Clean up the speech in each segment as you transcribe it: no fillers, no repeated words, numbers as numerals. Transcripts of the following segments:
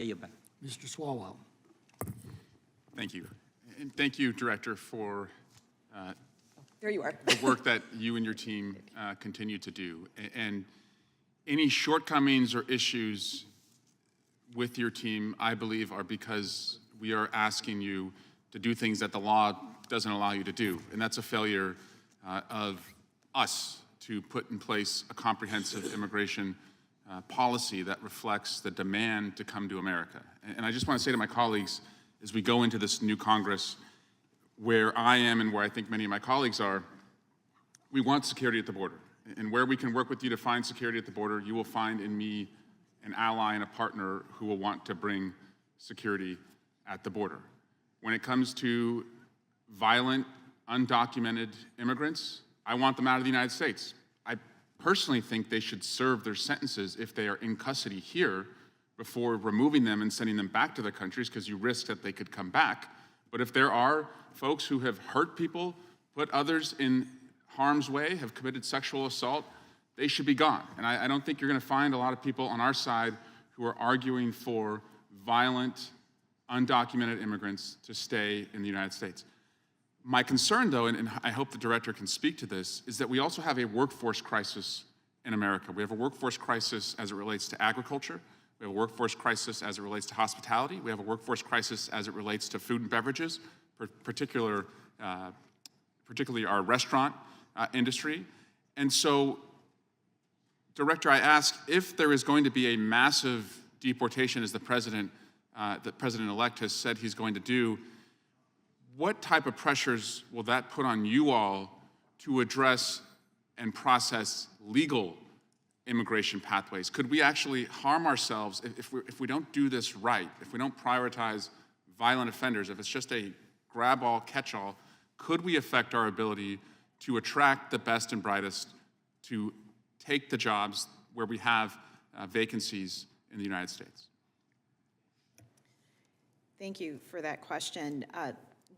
Mr. Swalwell. Thank you. And thank you, Director, for There you are. the work that you and your team continue to do. And any shortcomings or issues with your team, I believe, are because we are asking you to do things that the law doesn't allow you to do. And that's a failure of us to put in place a comprehensive immigration policy that reflects the demand to come to America. And I just want to say to my colleagues, as we go into this new Congress, where I am and where I think many of my colleagues are, we want security at the border. And where we can work with you to find security at the border, you will find in me an ally and a partner who will want to bring security at the border. When it comes to violent, undocumented immigrants, I want them out of the United States. I personally think they should serve their sentences if they are in custody here before removing them and sending them back to their countries, because you risk that they could come back. But if there are folks who have hurt people, put others in harm's way, have committed sexual assault, they should be gone. And I don't think you're going to find a lot of people on our side who are arguing for violent, undocumented immigrants to stay in the United States. My concern, though, and I hope the Director can speak to this, is that we also have a workforce crisis in America. We have a workforce crisis as it relates to agriculture. We have a workforce crisis as it relates to hospitality. We have a workforce crisis as it relates to food and beverages, particularly our restaurant industry. And so, Director, I ask, if there is going to be a massive deportation, as the President-elect has said he's going to do, what type of pressures will that put on you all to address and process legal immigration pathways? Could we actually harm ourselves if we don't do this right, if we don't prioritize violent offenders, if it's just a grab-all, catch-all? Could we affect our ability to attract the best and brightest to take the jobs where we have vacancies in the United States? Thank you for that question.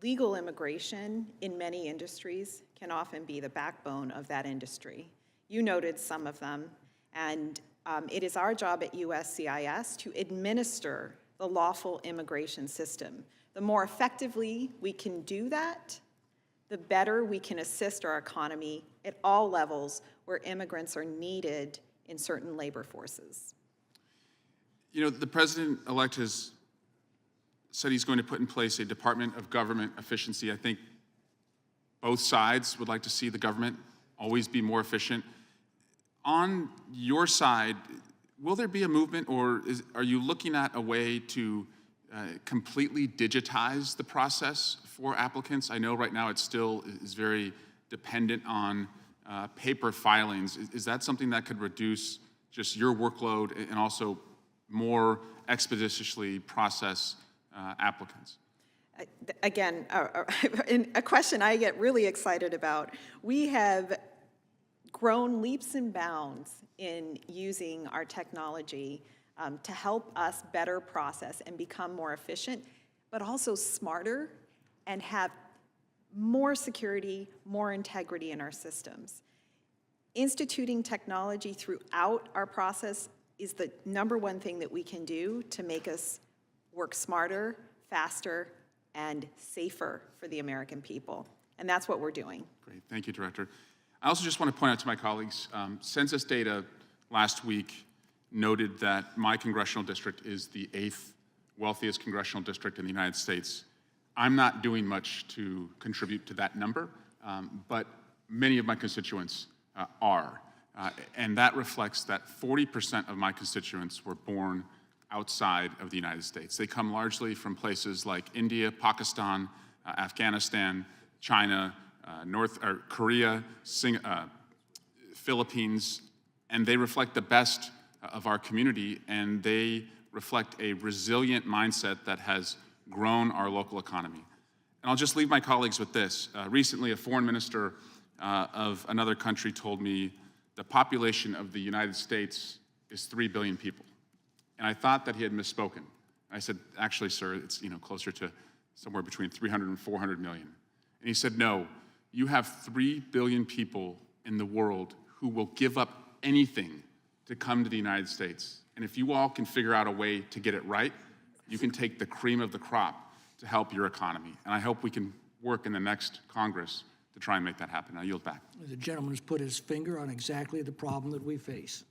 Legal immigration in many industries can often be the backbone of that industry. You noted some of them, and it is our job at USCIS to administer the lawful immigration system. The more effectively we can do that, the better we can assist our economy at all levels where immigrants are needed in certain labor forces. You know, the President-elect has said he's going to put in place a Department of Government Efficiency. I think both sides would like to see the government always be more efficient. On your side, will there be a movement, or are you looking at a way to completely digitize the process for applicants? I know right now it still is very dependent on paper filings. Is that something that could reduce just your workload and also more expeditiously process applicants? Again, a question I get really excited about. We have grown leaps and bounds in using our technology to help us better process and become more efficient, but also smarter and have more security, more integrity in our systems. Instituting technology throughout our process is the #1 thing that we can do to make us work smarter, faster, and safer for the American people. And that's what we're doing. Great, thank you, Director. I also just want to point out to my colleagues, census data last week noted that my congressional district is the 8th wealthiest congressional district in the United States. I'm not doing much to contribute to that number, but many of my constituents are. And that reflects that 40% of my constituents were born outside of the United States. They come largely from places like India, Pakistan, Afghanistan, China, Korea, Philippines, and they reflect the best of our community, and they reflect a resilient mindset that has grown our local economy. And I'll just leave my colleagues with this. Recently, a foreign minister of another country told me the population of the United States is 3 billion people. And I thought that he had misspoken. I said, actually, sir, it's closer to somewhere between 300 and 400 million. And he said, no, you have 3 billion people in the world who will give up anything to come to the United States. And if you all can figure out a way to get it right, you can take the cream of the crop to help your economy. And I hope we can work in the next Congress to try and make that happen. I yield back. The gentleman has put his finger on exactly the problem that we face.